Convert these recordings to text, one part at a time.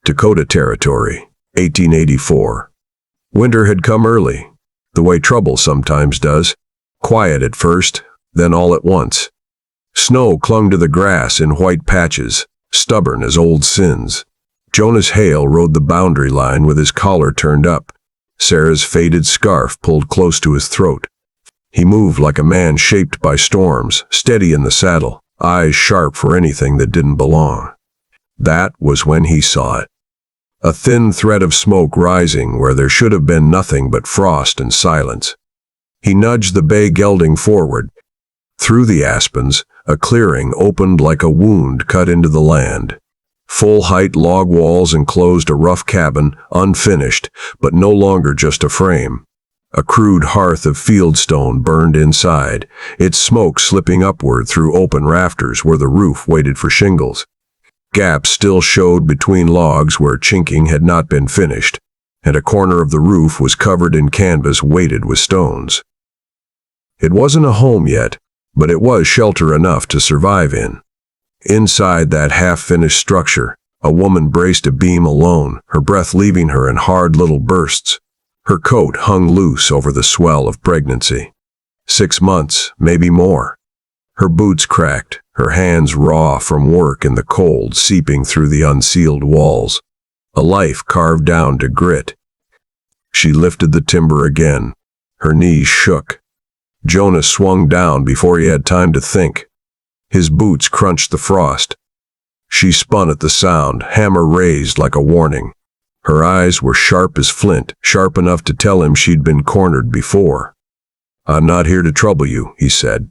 Dakota Territory, 1884. Winter had come early, the way trouble sometimes does. Quiet at first, then all at once. Snow clung to the grass in white patches, stubborn as old sins. Jonas Hale rode the boundary line with his collar turned up, Sarah's faded scarf pulled close to his throat. He moved like a man shaped by storms, steady in the saddle, eyes sharp for anything that didn't belong. That was when he saw it. A thin thread of smoke rising where there should have been nothing but frost and silence. He nudged the bay gelding forward. Through the aspens, a clearing opened like a wound cut into the land. Full-height log walls enclosed a rough cabin, unfinished, but no longer just a frame. A crude hearth of fieldstone burned inside, its smoke slipping upward through open rafters where the roof waited for shingles. Gaps still showed between logs where chinking had not been finished, and a corner of the roof was covered in canvas weighted with stones. It wasn't a home yet, but it was shelter enough to survive in. Inside that half-finished structure, a woman braced a beam alone, her breath leaving her in hard little bursts. Her coat hung loose over the swell of pregnancy. 6 months, maybe more. Her boots cracked, her hands raw from work in the cold seeping through the unsealed walls. A life carved down to grit. She lifted the timber again. Her knees shook. Jonas swung down before he had time to think. His boots crunched the frost. She spun at the sound, hammer raised like a warning. Her eyes were sharp as flint, sharp enough to tell him she'd been cornered before. "I'm not here to trouble you," he said.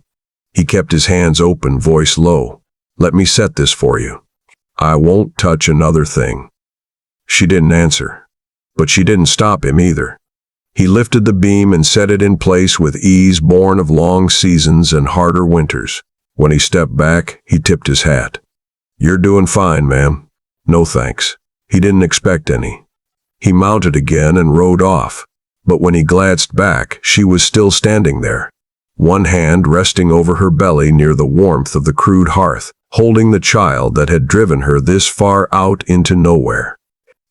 He kept his hands open, voice low. "Let me set this for you. I won't touch another thing." She didn't answer, but she didn't stop him either. He lifted the beam and set it in place with ease born of long seasons and harder winters. When he stepped back, he tipped his hat. "You're doing fine, ma'am." "No thanks." He didn't expect any. He mounted again and rode off, but when he glanced back, she was still standing there, one hand resting over her belly near the warmth of the crude hearth, holding the child that had driven her this far out into nowhere.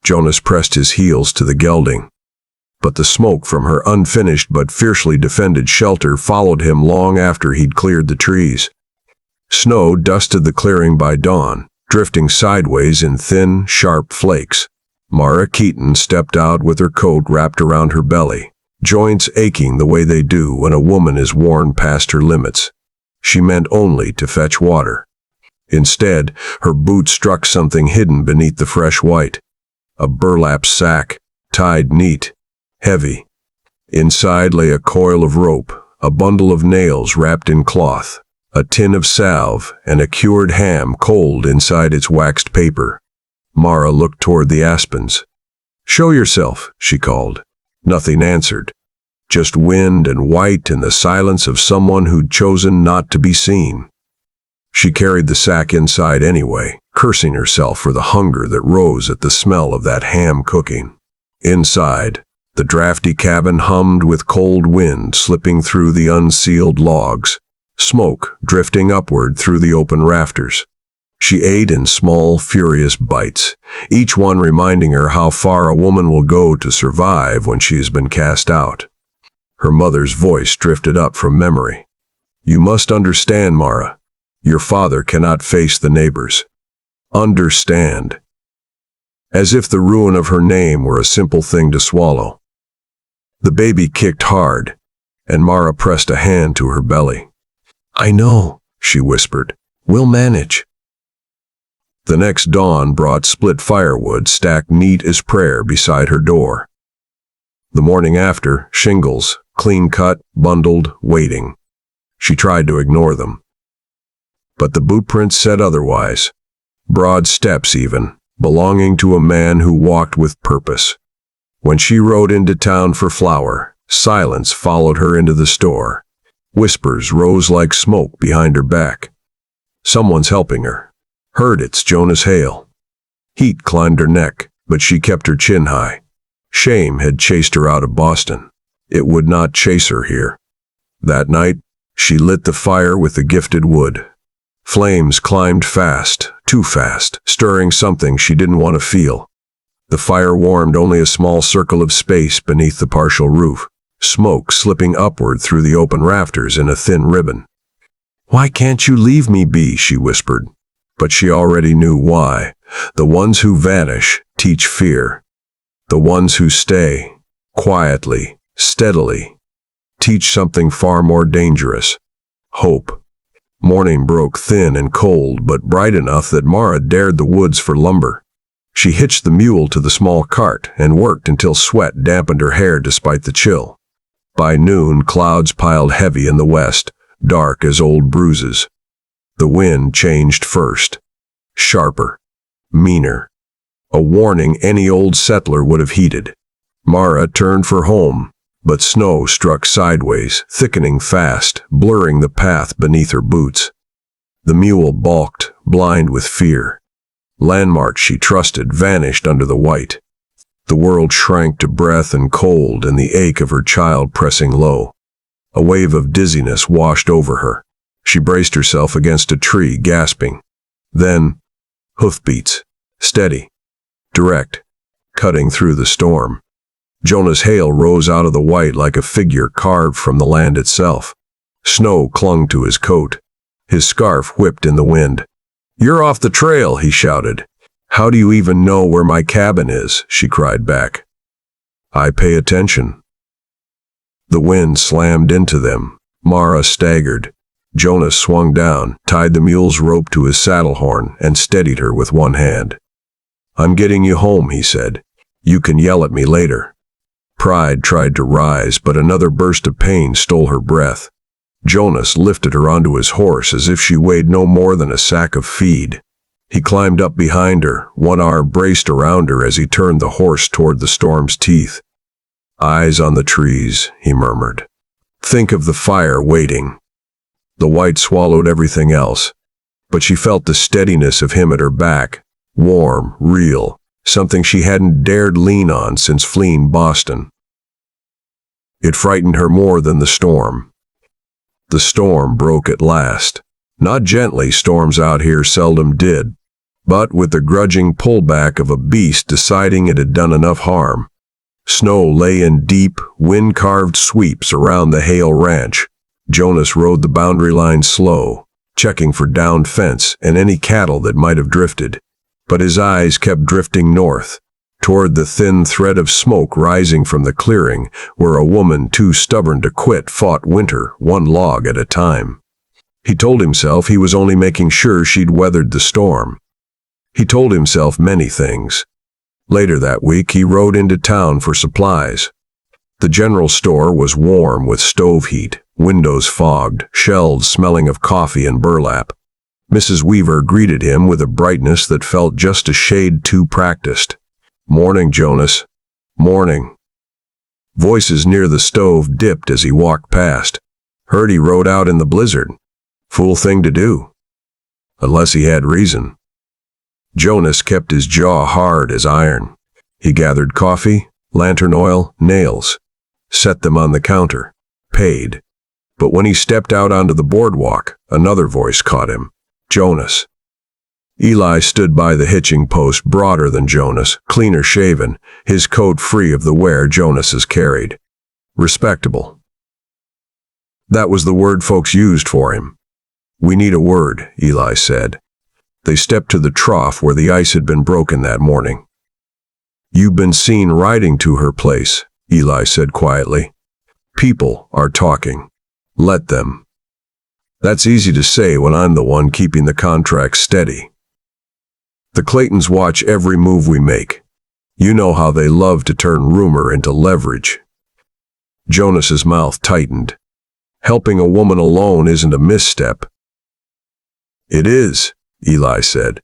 Jonas pressed his heels to the gelding, but the smoke from her unfinished but fiercely defended shelter followed him long after he'd cleared the trees. Snow dusted the clearing by dawn, drifting sideways in thin, sharp flakes. Mara Keaton stepped out with her coat wrapped around her belly, joints aching the way they do when a woman is worn past her limits. She meant only to fetch water. Instead, her boot struck something hidden beneath the fresh white. A burlap sack, tied neat, heavy. Inside lay a coil of rope, a bundle of nails wrapped in cloth, a tin of salve, and a cured ham cold inside its waxed paper. Mara looked toward the aspens. "Show yourself," she called. Nothing answered. Just wind and white and the silence of someone who'd chosen not to be seen. She carried the sack inside anyway, cursing herself for the hunger that rose at the smell of that ham cooking. Inside, the drafty cabin hummed with cold wind slipping through the unsealed logs, smoke drifting upward through the open rafters. She ate in small, furious bites, each one reminding her how far a woman will go to survive when she has been cast out. Her mother's voice drifted up from memory. "You must understand, Mara. Your father cannot face the neighbors. Understand." As if the ruin of her name were a simple thing to swallow. The baby kicked hard, and Mara pressed a hand to her belly. "I know," she whispered. "We'll manage." The next dawn brought split firewood stacked neat as prayer beside her door. The morning after, shingles, clean-cut, bundled, waiting. She tried to ignore them. But the bootprints said otherwise. Broad steps even, belonging to a man who walked with purpose. When she rode into town for flour, silence followed her into the store. Whispers rose like smoke behind her back. Someone's helping her. Heard it's Jonas Hale. Heat climbed her neck, but she kept her chin high. Shame had chased her out of Boston. It would not chase her here. That night, she lit the fire with the gifted wood. Flames climbed fast, too fast, stirring something she didn't want to feel. The fire warmed only a small circle of space beneath the partial roof, smoke slipping upward through the open rafters in a thin ribbon. "Why can't you leave me be?" she whispered. But she already knew why. The ones who vanish teach fear. The ones who stay, quietly, steadily, teach something far more dangerous: hope. Morning broke thin and cold, but bright enough that Mara dared the woods for lumber. She hitched the mule to the small cart and worked until sweat dampened her hair despite the chill. By noon, clouds piled heavy in the west, dark as old bruises. The wind changed first. Sharper. Meaner. A warning any old settler would have heeded. Mara turned for home, but snow struck sideways, thickening fast, blurring the path beneath her boots. The mule balked, blind with fear. Landmarks she trusted vanished under the white. The world shrank to breath and cold and the ache of her child pressing low. A wave of dizziness washed over her. She braced herself against a tree, gasping. Then, hoofbeats, steady, direct, cutting through the storm. Jonas Hale rose out of the white like a figure carved from the land itself. Snow clung to his coat. His scarf whipped in the wind. "You're off the trail," he shouted. "How do you even know where my cabin is?" she cried back. "I pay attention." The wind slammed into them. Mara staggered. Jonas swung down, tied the mule's rope to his saddle horn, and steadied her with one hand. "I'm getting you home," he said. "You can yell at me later." Pride tried to rise, but another burst of pain stole her breath. Jonas lifted her onto his horse as if she weighed no more than a sack of feed. He climbed up behind her, one arm braced around her as he turned the horse toward the storm's teeth. "Eyes on the trees," he murmured. "Think of the fire waiting." The white swallowed everything else, but she felt the steadiness of him at her back, warm, real, something she hadn't dared lean on since fleeing Boston. It frightened her more than the storm. The storm broke at last. Not gently, storms out here seldom did, but with the grudging pullback of a beast deciding it had done enough harm. Snow lay in deep, wind-carved sweeps around the Hale ranch. Jonas rode the boundary line slow, checking for downed fence and any cattle that might have drifted. But his eyes kept drifting north, toward the thin thread of smoke rising from the clearing where a woman too stubborn to quit fought winter one log at a time. He told himself he was only making sure she'd weathered the storm. He told himself many things. Later that week, he rode into town for supplies. The general store was warm with stove heat, windows fogged, shelves smelling of coffee and burlap. Mrs. Weaver greeted him with a brightness that felt just a shade too practiced. "Morning, Jonas." "Morning." Voices near the stove dipped as he walked past. "Heard he rode out in the blizzard. Fool thing to do." Unless he had reason. Jonas kept his jaw hard as iron. He gathered coffee, lantern oil, nails, set them on the counter, paid. But when he stepped out onto the boardwalk, another voice caught him. "Jonas." Eli stood by the hitching post, broader than Jonas, cleaner shaven, his coat free of the wear Jonas's carried. Respectable. That was the word folks used for him. "We need a word," Eli said. They stepped to the trough where the ice had been broken that morning. "You've been seen riding to her place," Eli said quietly. "People are talking. Let them." That's easy to say when I'm the one keeping the contract steady. "The Claytons watch every move we make. You know how they love to turn rumor into leverage." Jonas's mouth tightened. "Helping a woman alone isn't a misstep." "It is," Eli said,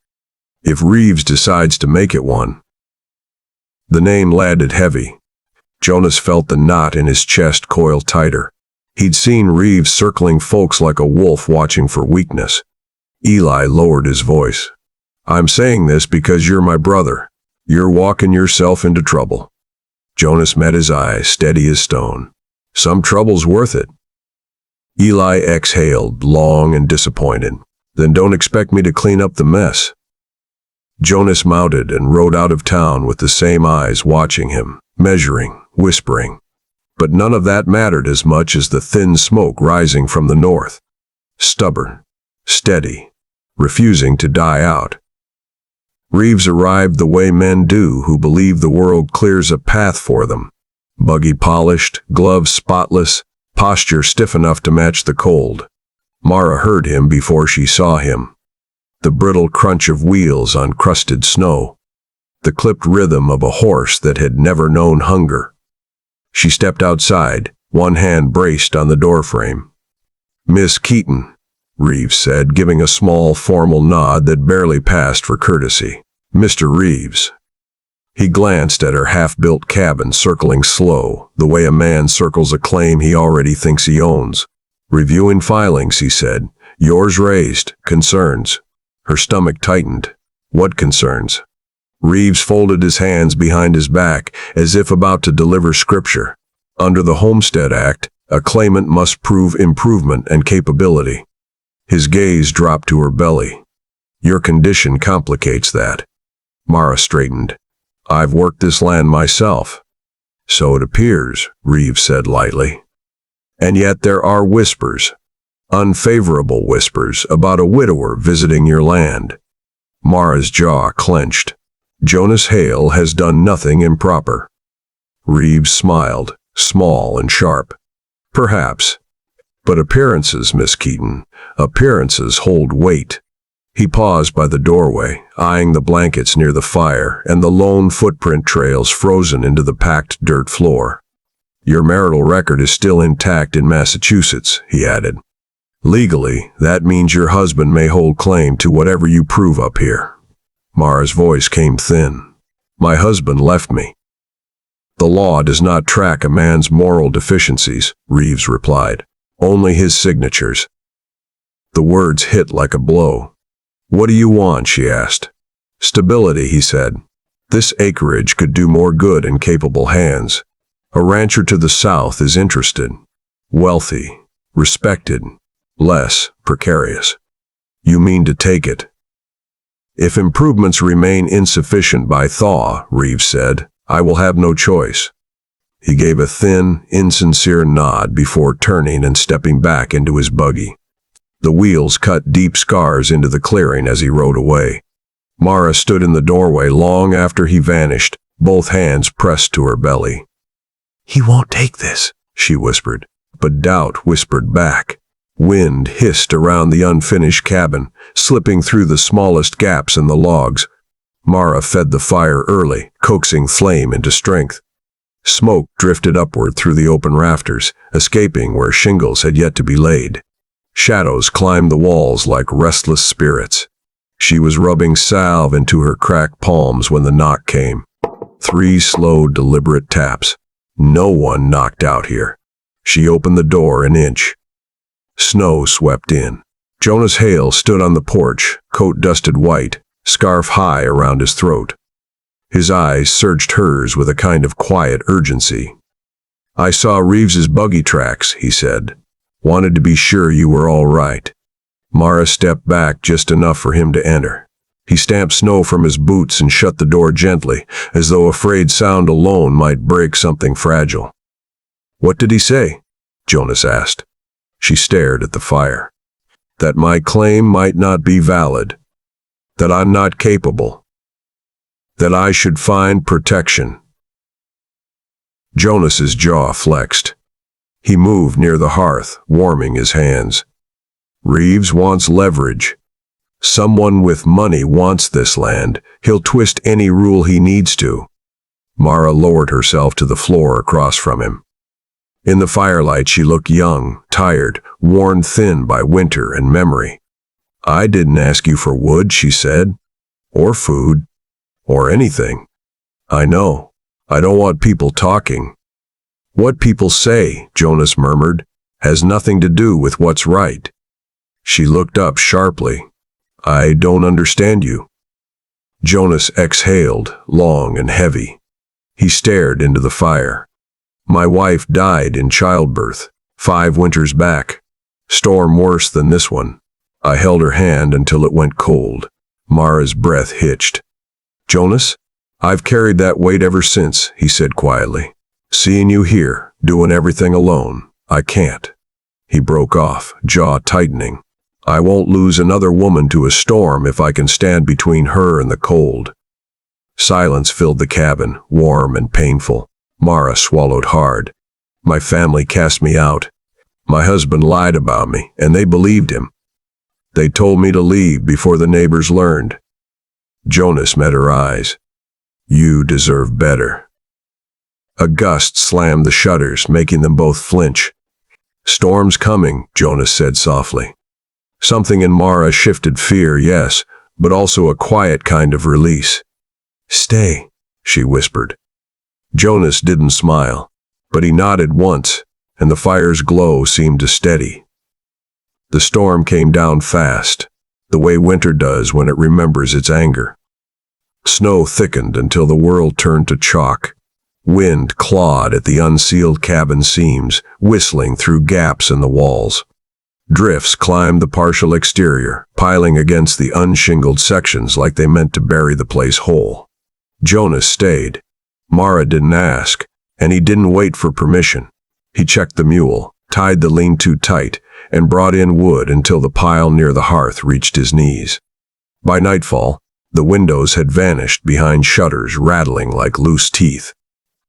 "if Reeves decides to make it one." The name landed heavy. Jonas felt the knot in his chest coil tighter. He'd seen Reeves circling folks like a wolf watching for weakness. Eli lowered his voice. "I'm saying this because you're my brother. You're walking yourself into trouble." Jonas met his eyes, steady as stone. "Some trouble's worth it." Eli exhaled, long and disappointed. "Then don't expect me to clean up the mess." Jonas mounted and rode out of town with the same eyes watching him, measuring, whispering. But none of that mattered as much as the thin smoke rising from the north. Stubborn, steady, refusing to die out. Reeves arrived the way men do who believe the world clears a path for them. Buggy polished, gloves spotless, posture stiff enough to match the cold. Mara heard him before she saw him. The brittle crunch of wheels on crusted snow. The clipped rhythm of a horse that had never known hunger. She stepped outside, one hand braced on the doorframe. "Miss Keaton," Reeves said, giving a small, formal nod that barely passed for courtesy. "Mr. Reeves." He glanced at her half-built cabin circling slow, the way a man circles a claim he already thinks he owns. "Reviewing filings," he said. "Yours raised. Concerns." Her stomach tightened. "What concerns?" Reeves folded his hands behind his back, as if about to deliver scripture. Under the Homestead Act, a claimant must prove improvement and capability. His gaze dropped to her belly. "Your condition complicates that." Mara straightened. "I've worked this land myself." "So it appears," Reeves said lightly. "And yet there are whispers. Unfavorable whispers about a widower visiting your land." Mara's jaw clenched. "Jonas Hale has done nothing improper." Reeves smiled, small and sharp. "Perhaps. But appearances, Miss Keaton, appearances hold weight." He paused by the doorway, eyeing the blankets near the fire and the lone footprint trails frozen into the packed dirt floor. "Your marital record is still intact in Massachusetts," he added. "Legally, that means your husband may hold claim to whatever you prove up here." Mara's voice came thin. "My husband left me." "The law does not track a man's moral deficiencies," Reeves replied. "Only his signatures." The words hit like a blow. "What do you want?" she asked. "Stability," he said. "This acreage could do more good in capable hands. A rancher to the south is interested. Wealthy, respected, less precarious. You mean to take it?" "If improvements remain insufficient by thaw," Reeves said, "I will have no choice." He gave a thin, insincere nod before turning and stepping back into his buggy. The wheels cut deep scars into the clearing as he rode away. Mara stood in the doorway long after he vanished, both hands pressed to her belly. "He won't take this," she whispered, but doubt whispered back. Wind hissed around the unfinished cabin, slipping through the smallest gaps in the logs. Mara fed the fire early, coaxing flame into strength. Smoke drifted upward through the open rafters, escaping where shingles had yet to be laid. Shadows climbed the walls like restless spirits. She was rubbing salve into her cracked palms when the knock came. 3 slow, deliberate taps. No one knocked out here. She opened the door an inch. Snow swept in. Jonas Hale stood on the porch, coat dusted white, scarf high around his throat. His eyes searched hers with a kind of quiet urgency. "I saw Reeves's buggy tracks," he said. "Wanted to be sure you were all right." Mara stepped back just enough for him to enter. He stamped snow from his boots and shut the door gently, as though afraid sound alone might break something fragile. "What did he say?" Jonas asked. She stared at the fire. "That my claim might not be valid. That I'm not capable. That I should find protection." Jonas's jaw flexed. He moved near the hearth, warming his hands. "Reeves wants leverage. Someone with money wants this land. He'll twist any rule he needs to." Mara lowered herself to the floor across from him. In the firelight she looked young, tired, worn thin by winter and memory. "I didn't ask you for wood," she said. "Or food. Or anything. I know. I don't want people talking." "What people say," Jonas murmured, "has nothing to do with what's right." She looked up sharply. "I don't understand you." Jonas exhaled, long and heavy. He stared into the fire. "My wife died in childbirth, 5 winters back. Storm worse than this one." I held her hand until it went cold. Mara's breath hitched. "Jonas, I've carried that weight ever since," he said quietly. "Seeing you here, doing everything alone, I can't." He broke off, jaw tightening. "I won't lose another woman to a storm if I can stand between her and the cold." Silence filled the cabin, warm and painful. Mara swallowed hard. "My family cast me out. My husband lied about me, and they believed him. They told me to leave before the neighbors learned." Jonas met her eyes. "You deserve better." A gust slammed the shutters, making them both flinch. "Storm's coming," Jonas said softly. Something in Mara shifted fear, yes, but also a quiet kind of release. "Stay," she whispered. Jonas didn't smile, but he nodded once, and the fire's glow seemed to steady. The storm came down fast, the way winter does when it remembers its anger. Snow thickened until the world turned to chalk. Wind clawed at the unsealed cabin seams, whistling through gaps in the walls. Drifts climbed the partial exterior, piling against the unshingled sections like they meant to bury the place whole. Jonas stayed. Mara didn't ask, and he didn't wait for permission. He checked the mule, tied the lean-to tight, and brought in wood until the pile near the hearth reached his knees. By nightfall, the windows had vanished behind shutters rattling like loose teeth.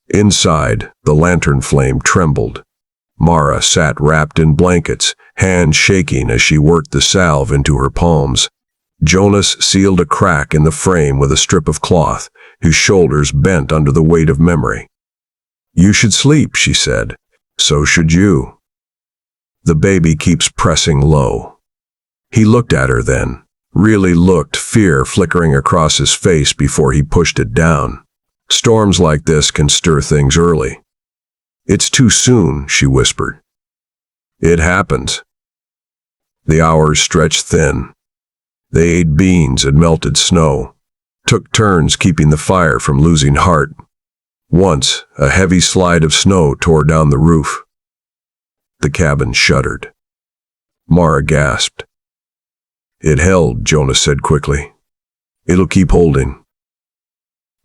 Inside, the lantern flame trembled. Mara sat wrapped in blankets, hands shaking as she worked the salve into her palms. Jonas sealed a crack in the frame with a strip of cloth, whose shoulders bent under the weight of memory. "You should sleep," she said. "So should you. The baby keeps pressing low." He looked at her then, really looked, fear flickering across his face before he pushed it down. "Storms like this can stir things early." "It's too soon," she whispered. "It happens." The hours stretched thin. They ate beans and melted snow, took turns keeping the fire from losing heart. Once, a heavy slide of snow tore down the roof. The cabin shuddered. Mara gasped. "It held," Jonas said quickly. "It'll keep holding."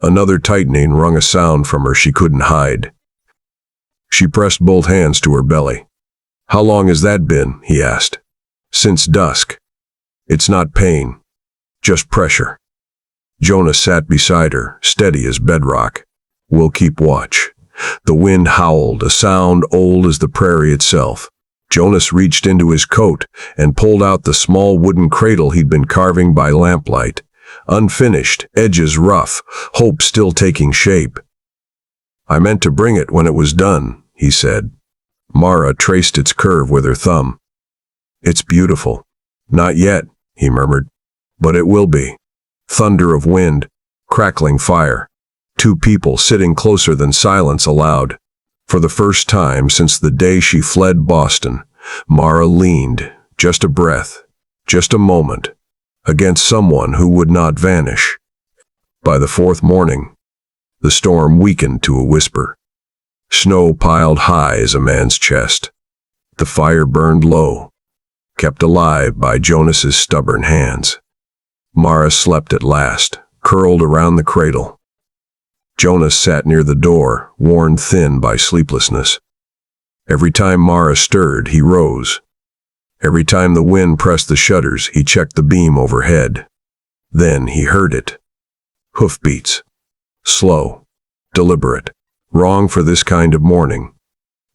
Another tightening wrung a sound from her she couldn't hide. She pressed both hands to her belly. "How long has that been?" he asked. "Since dusk." "It's not pain, just pressure." Jonas sat beside her, steady as bedrock. "We'll keep watch." The wind howled, a sound old as the prairie itself. Jonas reached into his coat and pulled out the small wooden cradle he'd been carving by lamplight. Unfinished, edges rough, hope still taking shape. "I meant to bring it when it was done," he said. Mara traced its curve with her thumb. "It's beautiful." "Not yet," he murmured. "But it will be." Thunder of wind, crackling fire. Two people sitting closer than silence allowed. For the first time since the day she fled Boston, Mara leaned, just a breath, just a moment, against someone who would not vanish. By the fourth morning, the storm weakened to a whisper. Snow piled high as a man's chest. The fire burned low, kept alive by Jonas's stubborn hands. Mara slept at last, curled around the cradle. Jonas sat near the door, worn thin by sleeplessness. Every time Mara stirred, he rose. Every time the wind pressed the shutters, he checked the beam overhead. Then he heard it. Hoofbeats. Slow, deliberate, wrong for this kind of morning.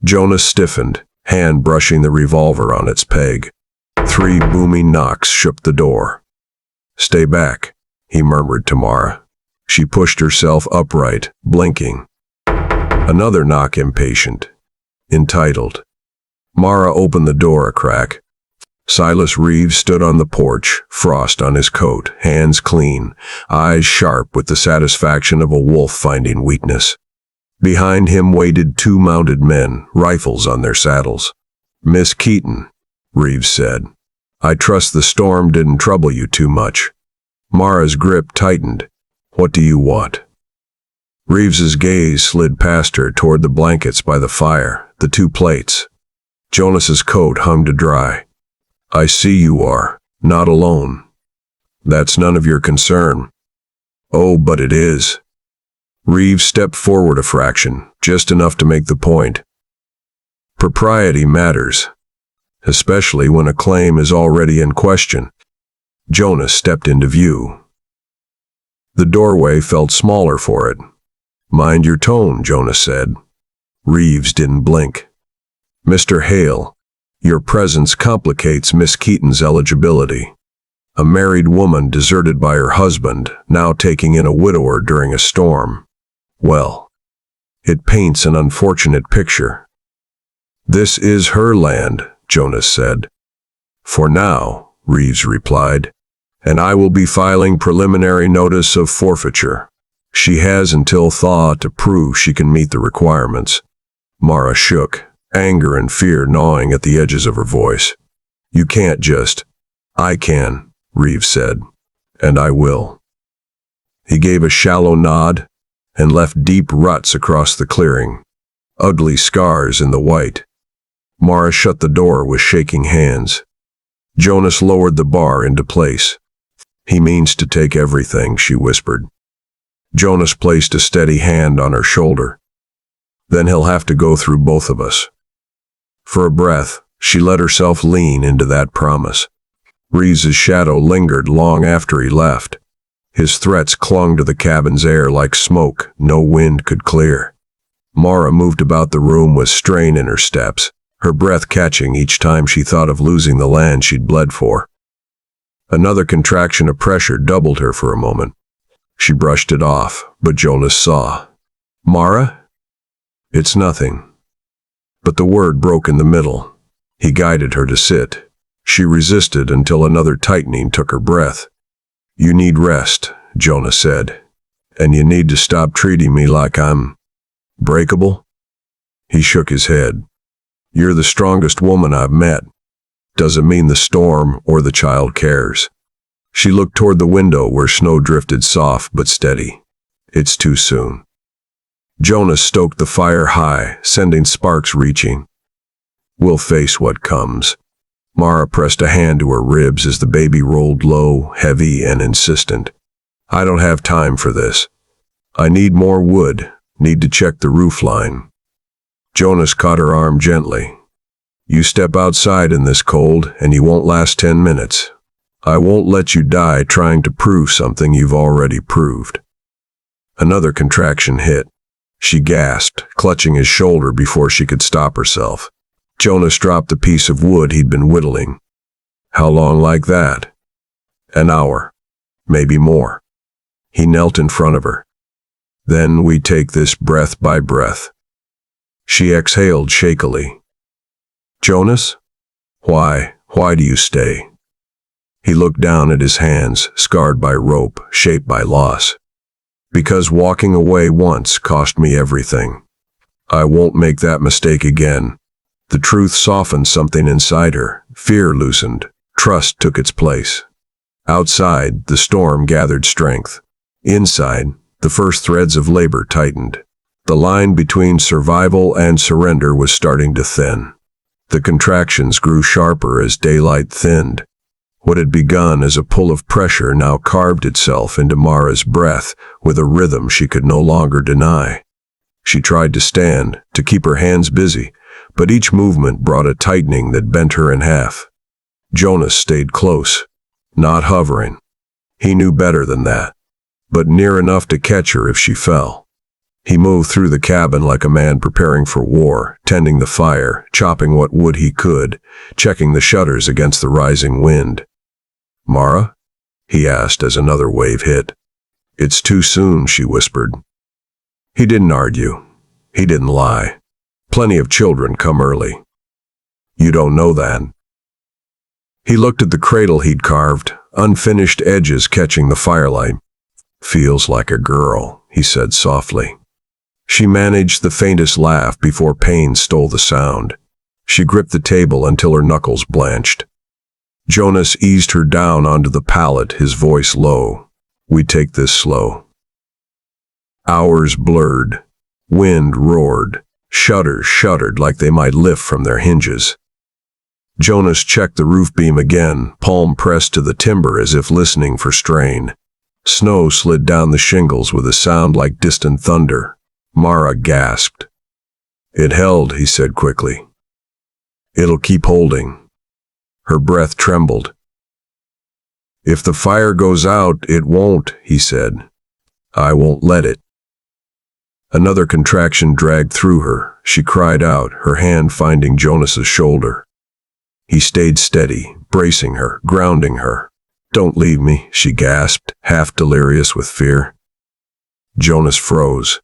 Jonas stiffened, hand brushing the revolver on its peg. 3 booming knocks shook the door. "Stay back," he murmured to Mara. She pushed herself upright, blinking. Another knock, impatient, entitled. Mara opened the door a crack. Silas Reeves stood on the porch, frost on his coat, hands clean, eyes sharp with the satisfaction of a wolf finding weakness. Behind him waited 2 mounted men, rifles on their saddles. "Miss Keaton," Reeves said, "I trust the storm didn't trouble you too much." Mara's grip tightened. "What do you want?" Reeves's gaze slid past her toward the blankets by the fire, the 2 plates. Jonas's coat hung to dry. "I see you are not alone. That's none of your concern." Oh, but it is. Reeves stepped forward a fraction, just enough to make the point. Propriety matters, especially when a claim is already in question. Jonas stepped into view. The doorway felt smaller for it. Mind your tone, Jonas said. Reeves didn't blink. Mr. Hale, your presence complicates Miss Keaton's eligibility. A married woman deserted by her husband, now taking in a widower during a storm. Well, it paints an unfortunate picture. This is her land, Jonas said. For now, Reeves replied, and I will be filing preliminary notice of forfeiture. She has until thaw to prove she can meet the requirements. Mara shook, anger and fear gnawing at the edges of her voice. You can't just. I can, Reeves said, and I will. He gave a shallow nod and left deep ruts across the clearing, ugly scars in the white. Mara shut the door with shaking hands. Jonas lowered the bar into place. He means to take everything, she whispered. Jonas placed a steady hand on her shoulder. Then he'll have to go through both of us. For a breath, she let herself lean into that promise. Reeves's shadow lingered long after he left. His threats clung to the cabin's air like smoke no wind could clear. Mara moved about the room with strain in her steps, her breath catching each time she thought of losing the land she'd bled for. Another contraction of pressure doubled her for a moment. She brushed it off, but Jonas saw. Mara? It's nothing. But the word broke in the middle. He guided her to sit. She resisted until another tightening took her breath. You need rest, Jonas said. And you need to stop treating me like I'm breakable. He shook his head. You're the strongest woman I've met. Doesn't mean the storm or the child cares. She looked toward the window where snow drifted soft but steady. It's too soon. Jonas stoked the fire high, sending sparks reaching. We'll face what comes. Mara pressed a hand to her ribs as the baby rolled low, heavy and insistent. I don't have time for this. I need more wood, need to check the roof line. Jonas caught her arm gently. You step outside in this cold and you won't last 10 minutes. I won't let you die trying to prove something you've already proved. Another contraction hit. She gasped, clutching his shoulder before she could stop herself. Jonas dropped the piece of wood he'd been whittling. How long like that? An hour. Maybe more. He knelt in front of her. Then we take this breath by breath. She exhaled shakily. Jonas? Why do you stay? He looked down at his hands, scarred by rope, shaped by loss. Because walking away once cost me everything. I won't make that mistake again. The truth softened something inside her. Fear loosened. Trust took its place. Outside, the storm gathered strength. Inside, the first threads of labor tightened. The line between survival and surrender was starting to thin. The contractions grew sharper as daylight thinned. What had begun as a pull of pressure now carved itself into Mara's breath with a rhythm she could no longer deny. She tried to stand, to keep her hands busy, but each movement brought a tightening that bent her in half. Jonas stayed close, not hovering. He knew better than that, but near enough to catch her if she fell. He moved through the cabin like a man preparing for war, tending the fire, chopping what wood he could, checking the shutters against the rising wind. Mara? He asked as another wave hit. It's too soon, she whispered. He didn't argue. He didn't lie. Plenty of children come early. You don't know that. He looked at the cradle he'd carved, unfinished edges catching the firelight. Feels like a girl, he said softly. She managed the faintest laugh before pain stole the sound. She gripped the table until her knuckles blanched. Jonas eased her down onto the pallet, his voice low. We take this slow. Hours blurred. Wind roared. Shutters shuddered like they might lift from their hinges. Jonas checked the roof beam again, palm pressed to the timber as if listening for strain. Snow slid down the shingles with a sound like distant thunder. Mara gasped. It held, he said quickly. It'll keep holding. Her breath trembled. If the fire goes out, it won't, he said. I won't let it. Another contraction dragged through her. She cried out, her hand finding Jonas's shoulder. He stayed steady, bracing her, grounding her. Don't leave me, she gasped, half delirious with fear. Jonas froze.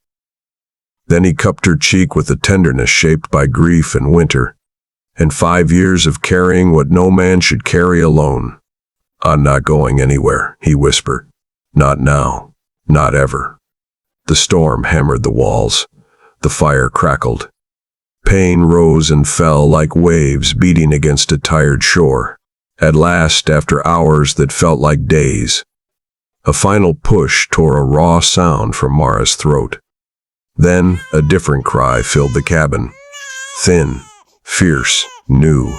Then he cupped her cheek with a tenderness shaped by grief and winter, and 5 years of carrying what no man should carry alone. I'm not going anywhere, he whispered. Not now. Not ever. The storm hammered the walls. The fire crackled. Pain rose and fell like waves beating against a tired shore. At last, after hours that felt like days, a final push tore a raw sound from Mara's throat. Then, a different cry filled the cabin. Thin, fierce, new.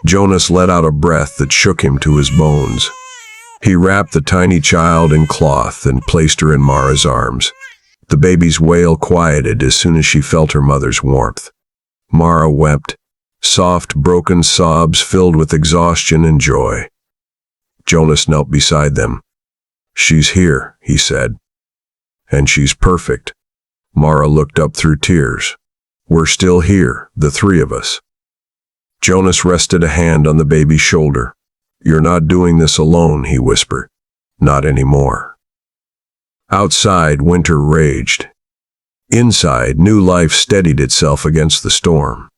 Jonas let out a breath that shook him to his bones. He wrapped the tiny child in cloth and placed her in Mara's arms. The baby's wail quieted as soon as she felt her mother's warmth. Mara wept, soft, broken sobs filled with exhaustion and joy. Jonas knelt beside them. She's here, he said. And she's perfect. Mara looked up through tears. We're still here, the three of us. Jonas rested a hand on the baby's shoulder. You're not doing this alone, he whispered. Not anymore. Outside, winter raged. Inside, new life steadied itself against the storm.